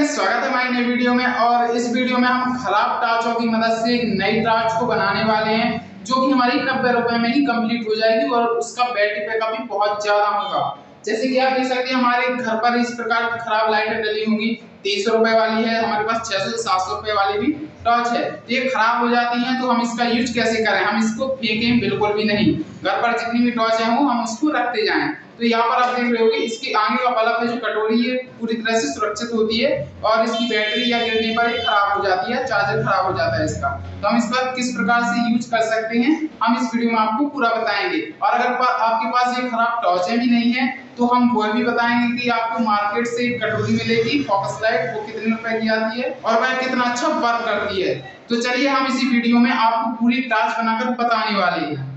Friends, स्वागत है हमारी नई वीडियो में। और इस वीडियो में हम खराब टार्चों की मदद से एक नई टार्च को बनाने वाले हैं, जो कि हमारी 90 रुपए में ही कंप्लीट हो जाएगी और उसका बैटरी बैकअप भी बहुत ज्यादा होगा। जैसे कि आप देख सकते हैं, हमारे घर पर इस प्रकार की खराब लाइटें डली होंगी। 300 रुपए वाली है, हमारे पास 600 से 700 रुपए वाली भी टॉर्च है। ये खराब हो जाती हैं तो हम इसका यूज कैसे करें? हम इसको फेंकें बिल्कुल भी नहीं। घर पर जितनी भी टॉर्च है वो हम उसको रखते जाएं। तो यहाँ पर आप देख रहे होगे, इसके आगे का बल्ब है जो कटोरी है पूरी तरह से सुरक्षित होती है और इसकी बैटरी या गिरने पर ही खराब हो जाती है, चार्जर खराब हो जाता है इसका। तो हम इसका किस प्रकार से यूज कर सकते हैं, हम इस वीडियो में आपको पूरा बताएंगे। और अगर आपके पास ये खराब टॉर्चें भी नहीं है तो हम वो भी बताएंगे कि आपको मार्केट से कटोरी मिलेगी फोकस लाइट, वो कितने रुपए की आती है और वह कितना अच्छा वर्क करती है। तो चलिए हम इसी वीडियो में आपको पूरी टास्क बनाकर बताने वाले हैं,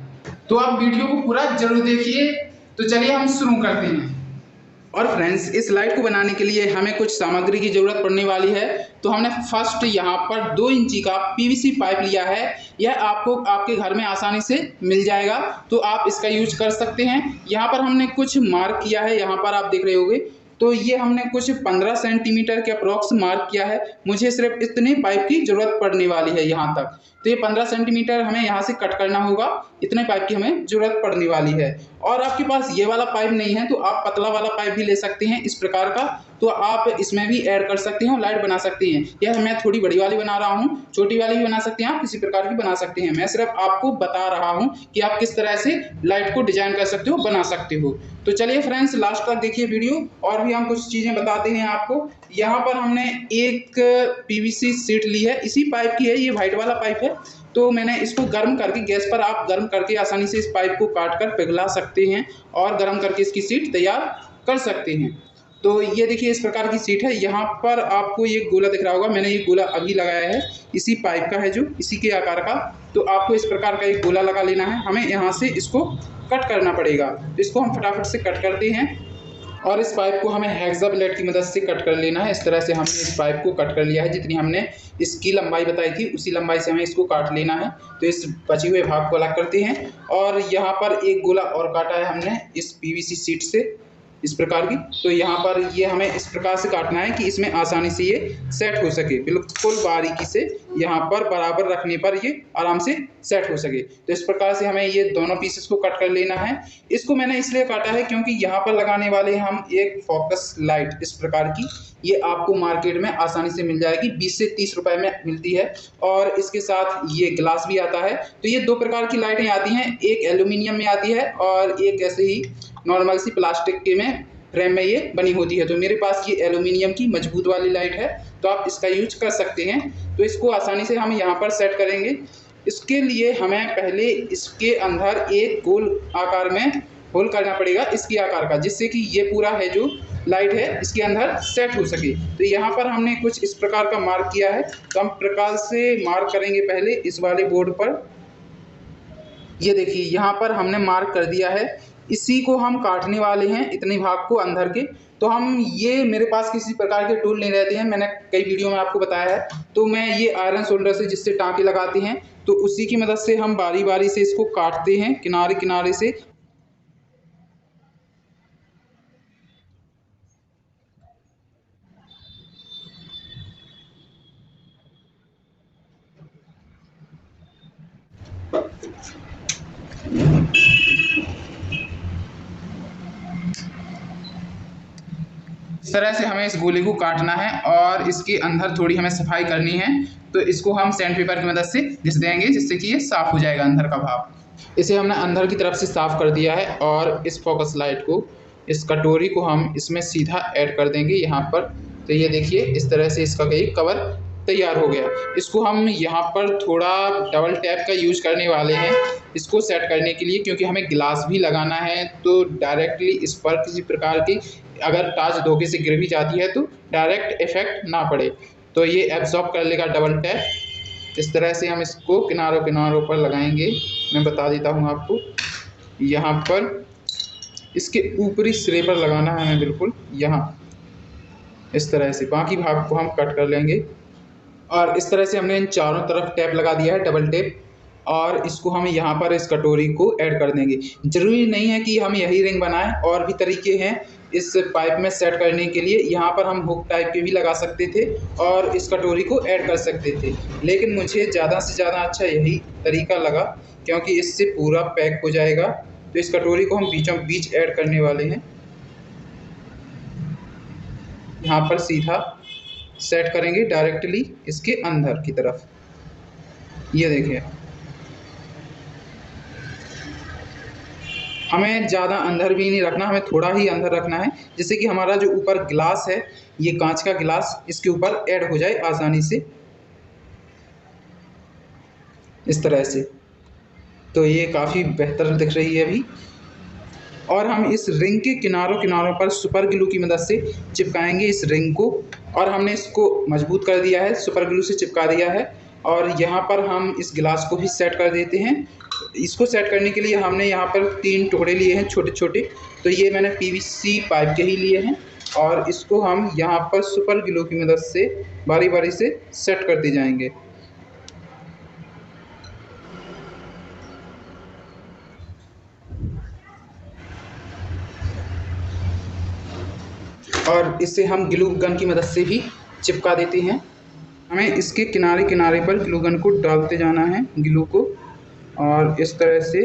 तो आप वीडियो को पूरा जरूर देखिए। तो चलिए हम शुरू करते हैं। और फ्रेंड्स, इस लाइट को बनाने के लिए हमें कुछ सामग्री की जरूरत पड़ने वाली है। तो हमने फर्स्ट यहाँ पर 2 इंची का पीवीसी पाइप लिया है। यह आपको आपके घर में आसानी से मिल जाएगा, तो आप इसका यूज कर सकते हैं। यहाँ पर हमने कुछ मार्क किया है, यहाँ पर आप देख रहे होंगे। तो ये हमने कुछ 15 सेंटीमीटर के अप्रॉक्स मार्क किया है। मुझे सिर्फ इतने पाइप की जरूरत पड़ने वाली है यहाँ तक। तो ये 15 सेंटीमीटर हमें यहाँ से कट करना होगा, इतने पाइप की हमें जरूरत पड़ने वाली है। और आपके पास ये वाला पाइप नहीं है तो आप पतला वाला पाइप भी ले सकते हैं इस प्रकार का, तो आप इसमें भी ऐड कर सकते हैं और लाइट बना सकते हैं। यह मैं थोड़ी बड़ी वाली बना रहा हूँ, छोटी वाली भी बना सकते हैं, आप किसी प्रकार की बना सकते हैं। मैं सिर्फ आपको बता रहा हूँ कि आप किस तरह से लाइट को डिजाइन कर सकते हो, बना सकते हो। तो चलिए फ्रेंड्स, लास्ट तक देखिए वीडियो, और भी हम कुछ चीजें बताते हैं आपको। यहाँ पर हमने एक पीवीसी शीट ली है, इसी पाइप की है, ये व्हाइट वाला पाइप है। तो मैंने इसको गर्म करके, गैस पर आप गर्म करके आसानी से इस पाइप को काट कर पिघला सकते हैं और गर्म करके इसकी शीट तैयार कर सकते हैं। तो ये देखिए इस प्रकार की शीट है। यहाँ पर आपको ये गोला दिख रहा होगा, मैंने ये गोला अभी लगाया है, इसी पाइप का है, जो इसी के आकार का। तो आपको इस प्रकार का एक गोला लगा लेना है। हमें यहाँ से इसको कट करना पड़ेगा। इसको हम फटाफट से कट करते हैं और इस पाइप को हमें हेक्सा ब्लेड की मदद से कट कर लेना है। इस तरह से हमने इस पाइप को कट कर लिया है। जितनी हमने इसकी लंबाई बताई थी उसी लंबाई से हमें इसको काट लेना है। तो इस बचे हुए भाग को अलग करते हैं और यहाँ पर एक गोला और काटा है हमने इस पीवीसी शीट से, इस प्रकार की। तो यहाँ पर ये हमें इस प्रकार से काटना है कि इसमें आसानी से ये सेट हो सके, बिल्कुल बारीकी से यहाँ पर बराबर रखने पर ये आराम से सेट हो सके। तो इस प्रकार से हमें ये दोनों पीसेस को कट कर लेना है। इसको मैंने इसलिए काटा है क्योंकि यहाँ पर लगाने वाले हम एक फोकस लाइट इस प्रकार की, ये आपको मार्केट में आसानी से मिल जाएगी, 20 से 30 रुपए में मिलती है। और इसके साथ ये ग्लास भी आता है। तो ये 2 प्रकार की लाइटें आती हैं, एक एल्यूमिनियम में आती है और एक ऐसे ही नॉर्मल सी प्लास्टिक के में फ्रेम में ये बनी होती है। तो मेरे पास ये एल्यूमिनियम की मजबूत वाली लाइट है, तो आप इसका यूज कर सकते हैं। तो इसको आसानी से हम यहाँ पर सेट करेंगे। इसके लिए हमें पहले इसके अंदर एक गोल आकार में होल करना पड़ेगा, इसके आकार का, जिससे कि ये पूरा है जो लाइट है इसके अंदर सेट हो सके। तो यहाँ पर हमने कुछ इस प्रकार का मार्क किया है। तो हम प्रकार से मार्क करेंगे पहले इस वाले बोर्ड पर। ये देखिए यहाँ पर हमने मार्क कर दिया है। इसी को हम काटने वाले हैं, इतने भाग को अंदर के। तो हम ये, मेरे पास किसी प्रकार के टूल नहीं रहते हैं, मैंने कई वीडियो में आपको बताया है। तो मैं ये आयरन सोल्डर से, जिससे टाँके लगाते हैं, तो उसी की मदद से हम बारी बारी से इसको काटते हैं किनारे किनारे से। इस तरह से हमें इस गोले को काटना है और इसके अंदर थोड़ी हमें सफाई करनी है। तो इसको हम सैंड पेपर की मदद से घिस देंगे, जिससे कि ये साफ हो जाएगा अंदर का भाग। इसे हमने अंदर की तरफ से साफ कर दिया है और इस फोकस लाइट को, इस कटोरी को हम इसमें सीधा ऐड कर देंगे यहाँ पर। तो ये देखिए इस तरह से इसका एक कवर तैयार हो गया। इसको हम यहाँ पर थोड़ा डबल टैप का यूज करने वाले हैं इसको सेट करने के लिए, क्योंकि हमें ग्लास भी लगाना है। तो डायरेक्टली इस पर किसी प्रकार की अगर टार्च धोखे से गिर भी जाती है तो डायरेक्ट इफेक्ट ना पड़े। तो ये एब्जॉर्ब कर लेगा डबल टैप। इस तरह से हम इसको किनारों किनारों पर लगाएंगे। मैं बता देता हूँ आपको, यहाँ पर इसके ऊपरी सिरे पर लगाना है हमें, बिल्कुल यहाँ इस तरह से। बाकी भाग को हम कट कर लेंगे और इस तरह से हमने इन चारों तरफ टैप लगा दिया है, डबल टैप। और इसको हम यहाँ पर इस कटोरी को ऐड कर देंगे। जरूरी नहीं है कि हम यही रिंग बनाएं, और भी तरीके हैं। इस पाइप में सेट करने के लिए यहाँ पर हम हुक टाइप के भी लगा सकते थे और इस कटोरी को ऐड कर सकते थे, लेकिन मुझे ज़्यादा से ज़्यादा अच्छा यही तरीका लगा क्योंकि इससे पूरा पैक हो जाएगा। तो इस कटोरी को हम बीचों बीच ऐड करने वाले हैं, यहाँ पर सीधा सेट करेंगे डायरेक्टली इसके अंदर की तरफ। ये देखिए, हमें ज़्यादा अंदर भी नहीं रखना, हमें थोड़ा ही अंदर रखना है, जिससे कि हमारा जो ऊपर गिलास है, ये कांच का गिलास, इसके ऊपर ऐड हो जाए आसानी से इस तरह से। तो ये काफ़ी बेहतर दिख रही है अभी। और हम इस रिंग के किनारों पर सुपर ग्लू की मदद से चिपकाएंगे इस रिंग को, और हमने इसको मजबूत कर दिया है, सुपर ग्लू से चिपका दिया है। और यहाँ पर हम इस गिलास को भी सेट कर देते हैं। इसको सेट करने के लिए हमने यहाँ पर 3 टुकड़े लिए हैं छोटे छोटे, तो ये मैंने पीवीसी पाइप के ही लिए हैं, और इसको हम यहाँ पर सुपर ग्लू की मदद से बारी बारी से सेट करते जाएंगे। और इसे हम ग्लू गन की मदद से भी चिपका देते हैं। हमें इसके किनारे पर ग्लू गन को डालते जाना है, ग्लू को, और इस तरह से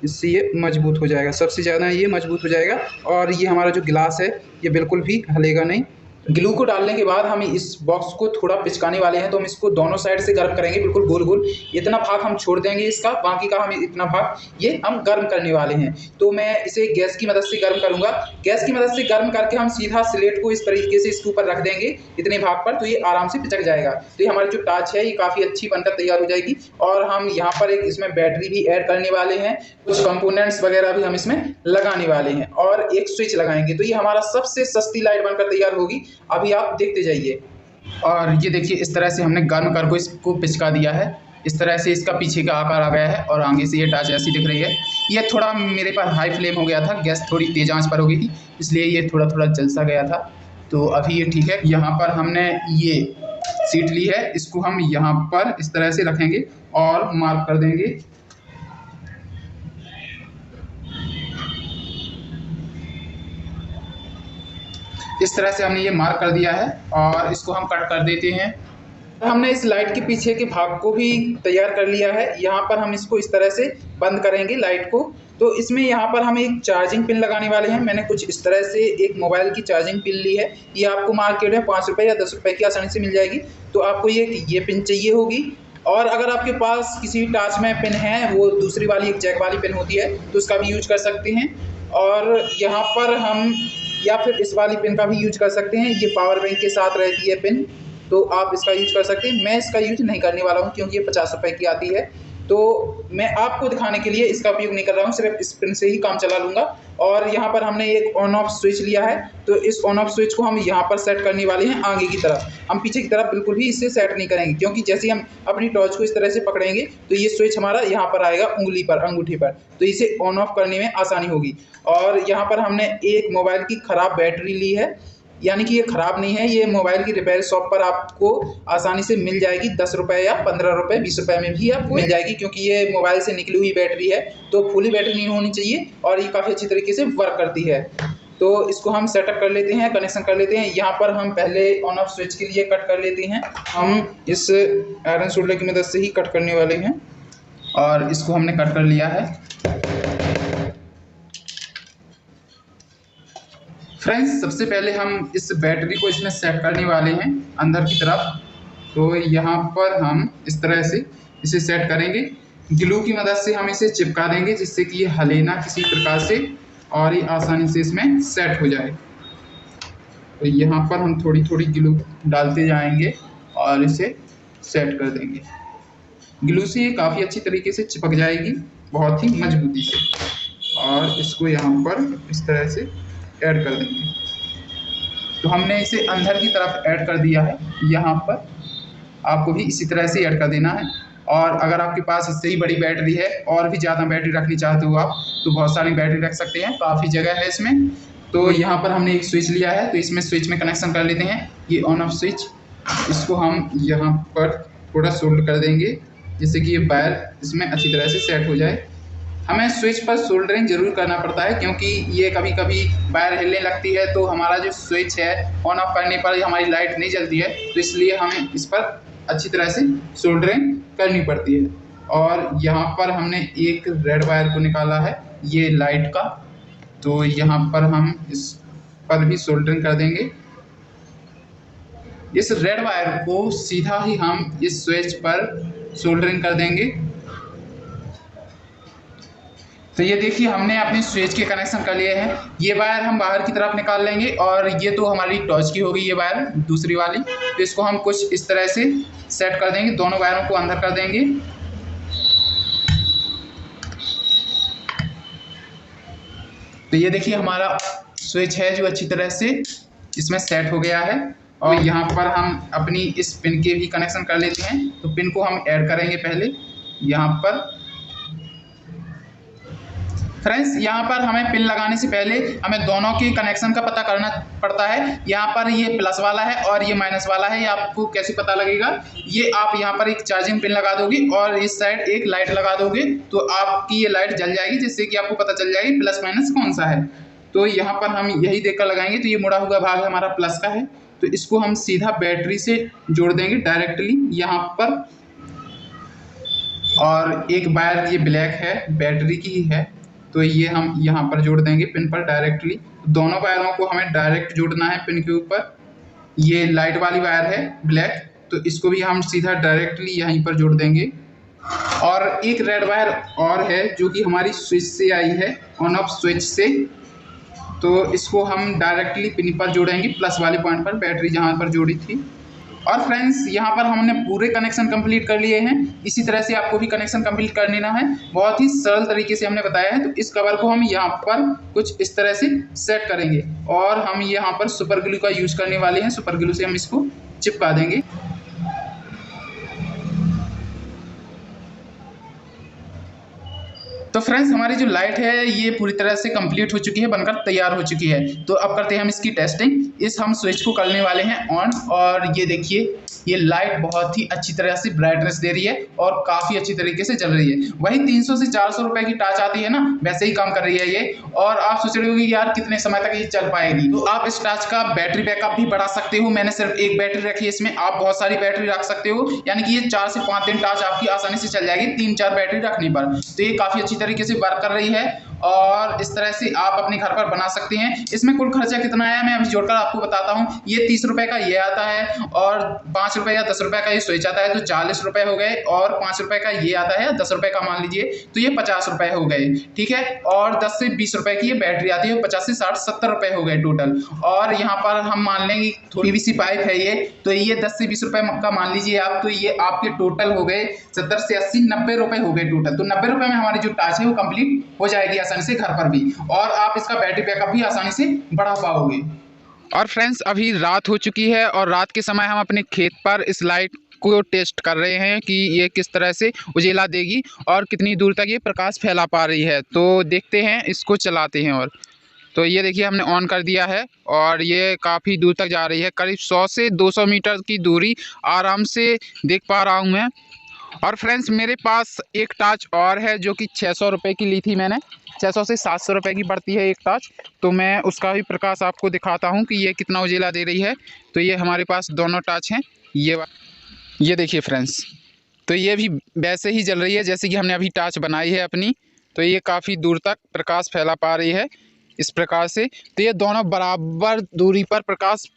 इससे ये मजबूत हो जाएगा। सबसे ज़्यादा ये मजबूत हो जाएगा, और ये हमारा जो गिलास है ये बिल्कुल भी हलेगा नहीं। ग्लू को डालने के बाद हम इस बॉक्स को थोड़ा पिचकाने वाले हैं, तो हम इसको दोनों साइड से गर्म करेंगे, बिल्कुल गोल गोल। इतना भाग हम छोड़ देंगे इसका, बाकी का हम इतना भाग ये हम गर्म करने वाले हैं। तो मैं इसे गैस की मदद से गर्म करूंगा। गैस की मदद से गर्म करके हम सीधा स्लेट को इस तरीके से इसके ऊपर रख देंगे इतने भाग पर, तो ये आराम से पिचक जाएगा। तो ये हमारी जो टार्च है ये काफ़ी अच्छी बनकर तैयार हो जाएगी। और हम यहाँ पर एक इसमें बैटरी भी ऐड करने वाले हैं, कुछ कंपोनेंट्स वगैरह भी हम इसमें लगाने वाले हैं, और एक स्विच लगाएंगे। तो ये हमारा सबसे सस्ती लाइट बनकर तैयार होगी। अभी आप देखते जाइए। और ये देखिए, इस तरह से हमने गर्म कर को इसको पिचका दिया है। इस तरह से इसका पीछे का आकार आ गया है, और आगे से ये टार्च ऐसी दिख रही है। ये थोड़ा मेरे पास हाई फ्लेम हो गया था, गैस थोड़ी तेज आंच पर हो गई थी, इसलिए ये थोड़ा थोड़ा जल सा गया था। तो अभी ये ठीक है। यहाँ पर हमने ये सीट ली है, इसको हम यहाँ पर इस तरह से रखेंगे और मार्क कर देंगे। इस तरह से हमने ये मार्क कर दिया है, और इसको हम कट कर देते हैं। हमने इस लाइट के पीछे के भाग को भी तैयार कर लिया है। यहाँ पर हम इसको इस तरह से बंद करेंगे लाइट को। तो इसमें यहाँ पर हम एक चार्जिंग पिन लगाने वाले हैं। मैंने कुछ इस तरह से एक मोबाइल की चार्जिंग पिन ली है। ये आपको मार्केट में 5 रुपये या 10 रुपये की आसानी से मिल जाएगी। तो आपको ये पिन चाहिए होगी, और अगर आपके पास किसी टार्च में पिन है, वो दूसरी वाली एक जैक वाली पिन होती है, तो उसका भी यूज कर सकते हैं। और यहाँ पर हम या फिर इस वाली पिन का भी यूज कर सकते हैं। ये पावर बैंक के साथ रहती है पिन, तो आप इसका यूज कर सकते हैं। मैं इसका यूज नहीं करने वाला हूँ क्योंकि ये 50 रुपये की आती है, तो मैं आपको दिखाने के लिए इसका उपयोग नहीं कर रहा हूँ, सिर्फ इस पिन से ही काम चला लूँगा। और यहाँ पर हमने एक ऑन ऑफ स्विच लिया है, तो इस ऑन ऑफ स्विच को हम यहाँ पर सेट करने वाले हैं आगे की तरफ। हम पीछे की तरफ बिल्कुल भी इसे सेट नहीं करेंगे, क्योंकि जैसे हम अपनी टॉर्च को इस तरह से पकड़ेंगे तो ये स्विच हमारा यहाँ पर आएगा उंगली पर, अंगूठी पर, तो इसे ऑन ऑफ करने में आसानी होगी। और यहाँ पर हमने एक मोबाइल की ख़राब बैटरी ली है, यानी कि ये ख़राब नहीं है, ये मोबाइल की रिपेयर शॉप पर आपको आसानी से मिल जाएगी। 10 रुपये या 15 रुपये 20 रुपये में भी आपको मिल जाएगी, क्योंकि ये मोबाइल से निकली हुई बैटरी है, तो फुली बैटरी नहीं होनी चाहिए, और ये काफ़ी अच्छी तरीके से वर्क करती है। तो इसको हम सेटअप कर लेते हैं, कनेक्शन कर लेते हैं। यहाँ पर हम पहले ऑन ऑफ स्विच के लिए कट कर लेते हैं। हम इस आयरन सोल्डर की मदद से ही कट करने वाले हैं, और इसको हमने कट कर लिया है। फ्रेंड्स, सबसे पहले हम इस बैटरी को इसमें सेट करने वाले हैं अंदर की तरफ। तो यहाँ पर हम इस तरह से इसे सेट करेंगे। ग्लू की मदद से हम इसे चिपका देंगे, जिससे कि ये हिले ना किसी प्रकार से, और ये आसानी से इसमें सेट हो जाए। तो यहाँ पर हम थोड़ी थोड़ी ग्लू डालते जाएंगे और इसे सेट कर देंगे। ग्लू से ये काफ़ी अच्छी तरीके से चिपक जाएगी, बहुत ही मजबूती से। और इसको यहाँ पर इस तरह से ऐड कर देंगे। तो हमने इसे अंदर की तरफ ऐड कर दिया है। यहाँ पर आपको भी इसी तरह से ऐड कर देना है। और अगर आपके पास इससे ही बड़ी बैटरी है, और भी ज़्यादा बैटरी रखनी चाहते हो आप, तो बहुत सारी बैटरी रख सकते हैं, काफ़ी जगह है इसमें। तो यहाँ पर हमने एक स्विच लिया है, तो इसमें स्विच में कनेक्शन कर लेते हैं। ये ऑन ऑफ स्विच, इसको हम यहाँ पर थोड़ा सोल्ड कर देंगे, जिससे कि ये वायर इसमें अच्छी तरह से सेट हो जाए। हमें स्विच पर सोल्डरिंग जरूर करना पड़ता है, क्योंकि ये कभी कभी वायर हिलने लगती है तो हमारा जो स्विच है ऑन ऑफ करने पर हमारी लाइट नहीं जलती है, तो इसलिए हमें इस पर अच्छी तरह से सोल्डरिंग करनी पड़ती है। और यहाँ पर हमने एक रेड वायर को निकाला है ये लाइट का, तो यहाँ पर हम इस पर भी सोल्डरिंग कर देंगे। इस रेड वायर को सीधा ही हम इस स्विच पर सोल्डरिंग कर देंगे। तो ये देखिए हमने अपने स्विच के कनेक्शन कर लिए हैं। ये वायर हम बाहर की तरफ निकाल लेंगे और ये तो हमारी टॉर्च की होगी ये वायर दूसरी वाली, तो इसको हम कुछ इस तरह से सेट कर देंगे, दोनों वायरों को अंदर कर देंगे। तो ये देखिए हमारा स्विच है जो अच्छी तरह से इसमें सेट हो गया है। और यहाँ पर हम अपनी इस पिन के भी कनेक्शन कर लेते हैं, तो पिन को हम ऐड करेंगे पहले यहाँ पर। फ्रेंड्स यहाँ पर हमें पिन लगाने से पहले हमें दोनों के कनेक्शन का पता करना पड़ता है। यहाँ पर ये प्लस वाला है और ये माइनस वाला है, ये आपको कैसे पता लगेगा, ये आप यहाँ पर एक चार्जिंग पिन लगा दोगे और इस साइड एक लाइट लगा दोगे तो आपकी ये लाइट जल जाएगी, जिससे कि आपको पता चल जाएगी प्लस माइनस कौन सा है। तो यहाँ पर हम यही देखकर लगाएंगे। तो ये मुड़ा हुआ भाग हमारा प्लस का है, तो इसको हम सीधा बैटरी से जोड़ देंगे डायरेक्टली यहाँ पर। और एक वायर ये ब्लैक है बैटरी की ही है, तो ये हम यहाँ पर जोड़ देंगे पिन पर डायरेक्टली। दोनों वायरों को हमें डायरेक्ट जोड़ना है पिन के ऊपर। ये लाइट वाली वायर है ब्लैक, तो इसको भी हम सीधा डायरेक्टली यहीं पर जोड़ देंगे। और एक रेड वायर और है जो कि हमारी स्विच से आई है, ऑन ऑफ स्विच से, तो इसको हम डायरेक्टली पिन पर जोड़ेंगे प्लस वाले पॉइंट पर, बैटरी जहाँ पर जोड़ी थी। और फ्रेंड्स यहाँ पर हमने पूरे कनेक्शन कंप्लीट कर लिए हैं। इसी तरह से आपको भी कनेक्शन कंप्लीट कर लेना है, बहुत ही सरल तरीके से हमने बताया है। तो इस कवर को हम यहाँ पर कुछ इस तरह से सेट करेंगे और हम यहाँ पर सुपर ग्लू का यूज करने वाले हैं। सुपर ग्लू से हम इसको चिपका देंगे। तो फ्रेंड्स हमारी जो लाइट है ये पूरी तरह से कंप्लीट हो चुकी है, बनकर तैयार हो चुकी है। तो अब करते हैं हम इसकी टेस्टिंग। इस हम स्विच को करने वाले हैं ऑन, और ये देखिए ये लाइट बहुत ही अच्छी तरह से ब्राइटनेस दे रही है और काफ़ी अच्छी तरीके से जल रही है। वही 300 से 400 रुपए की टार्च आती है ना, वैसे ही काम कर रही है ये। और आप सोच रहे हो कि यार कितने समय तक ये चल पाएगी, तो आप इस टार्च का बैटरी बैकअप भी बढ़ा सकते हो। मैंने सिर्फ एक बैटरी रखी है इसमें, आप बहुत सारी बैटरी रख सकते हो, यानी कि ये 4 से 5 दिन टार्च आपकी आसानी से चल जाएगी 3-4 बैटरी रखने पर। तो ये काफ़ी अच्छी तरीके से वर्क कर रही है और इस तरह से आप अपने घर पर बना सकते हैं। इसमें कुल खर्चा कितना आया मैं अभी जोड़कर आपको बताता हूँ। ये 30 रुपए का ये आता है और 5 रुपए या 10 रुपए का ये स्विच आता है, तो 40 रुपए हो गए। और 5 रुपए का ये आता है, 10 रुपए का मान लीजिए, तो ये 50 रुपए हो गए, ठीक है। और 10 से 20 रुपए की ये बैटरी आती है, 50 से 60 70 रुपए हो गए टोटल। और यहाँ पर हम मान लेंगे पीवीसी पाइप है ये, तो ये 10 से 20 रुपए का मान लीजिए आप, तो ये आपके टोटल हो गए 70 से 80 90 रुपए हो गए टोटल। तो 90 रुपए में हमारी जो टार्च है वो कंप्लीट हो जाएगी आसानी से घर पर भी, और आप इसका बैटरी बैकअप भी आसानी से बढ़ा पाओगे। और फ्रेंड्स अभी रात हो चुकी है और रात के समय हम अपने खेत पर इस लाइट को टेस्ट कर रहे हैं कि ये किस तरह से उजेला देगी और कितनी दूर तक ये प्रकाश फैला पा रही है। तो देखते हैं, इसको चलाते हैं। और तो ये देखिए हमने ऑन कर दिया है और ये काफ़ी दूर तक जा रही है, करीब 100 से 200 मीटर की दूरी आराम से देख पा रहा हूँ मैं। और फ्रेंड्स मेरे पास एक टार्च और है जो कि 600 रुपये की ली थी मैंने, 600 से 700 रुपये की पड़ती है एक टार्च। तो मैं उसका भी प्रकाश आपको दिखाता हूँ कि ये कितना उजेला दे रही है। तो ये हमारे पास दोनों टार्च हैं, ये देखिए फ्रेंड्स, तो ये भी वैसे ही जल रही है जैसे कि हमने अभी टार्च बनाई है अपनी। तो ये काफ़ी दूर तक प्रकाश फैला पा रही है इस प्रकार से। तो ये दोनों बराबर दूरी पर प्रकाश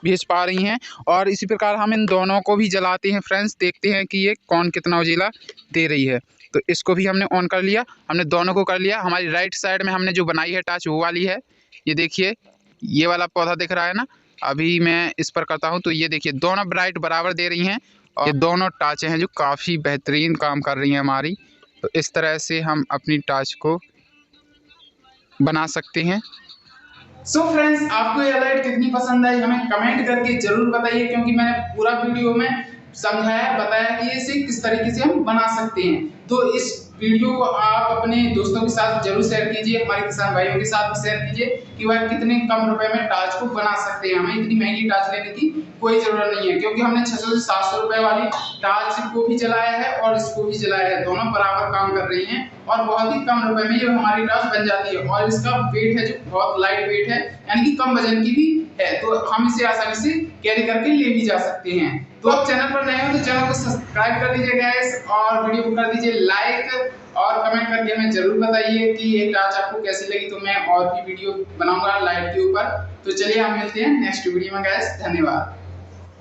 भेज पा रही हैं और इसी प्रकार हम इन दोनों को भी जलाते हैं फ्रेंड्स, देखते हैं कि ये कौन कितना उजेला दे रही है। तो इसको भी हमने ऑन कर लिया, हमने दोनों को कर लिया। हमारी राइट साइड में हमने जो बनाई है टार्च वो वाली है, ये देखिए ये वाला पौधा दिख रहा है ना, अभी मैं इस पर करता हूँ। तो ये देखिए दोनों ब्राइट बराबर दे रही हैं और ये दोनों टार्चें हैं जो काफ़ी बेहतरीन काम कर रही हैं हमारी। तो इस तरह से हम अपनी टार्च को बना सकते हैं। सो फ्रेंड्स आपको ये लाइट कितनी पसंद आई हमें कमेंट करके जरूर बताइए, क्योंकि मैंने पूरा वीडियो में समझाया बताया कि इसे किस तरीके से हम बना सकते हैं। तो इस वीडियो को आप अपने दोस्तों के साथ जरूर शेयर कीजिए, हमारे किसान भाइयों के साथ भी शेयर कीजिए, कि वह कितने कम रुपए में टॉर्च को बना सकते हैं। हमें इतनी महंगी टॉर्च लेने की कोई जरूरत नहीं है, क्योंकि हमने 600 से 700 रुपए वाली टॉर्च को भी चलाया है और इसको भी चलाया है, दोनों बराबर काम कर रही हैं और बहुत ही कम रुपए में ये हमारी टॉर्च बन जाती है। और इसका वेट है जो बहुत लाइट वेट है, यानी कि कम वजन की भी है, तो हम इसे आसानी से कैरी करके ले भी जा सकते हैं। तो आप चैनल पर नए हो तो चैनल को सब्सक्राइब कर लीजिए गाइस, और वीडियो को कर दीजिए लाइक, और कमेंट करके हमें जरूर बताइए कि ये टॉर्च आपको कैसी लगी, तो मैं और भी वीडियो बनाऊंगा लाइट के ऊपर। तो चलिए हम मिलते हैं नेक्स्ट वीडियो में गाइस, धन्यवाद।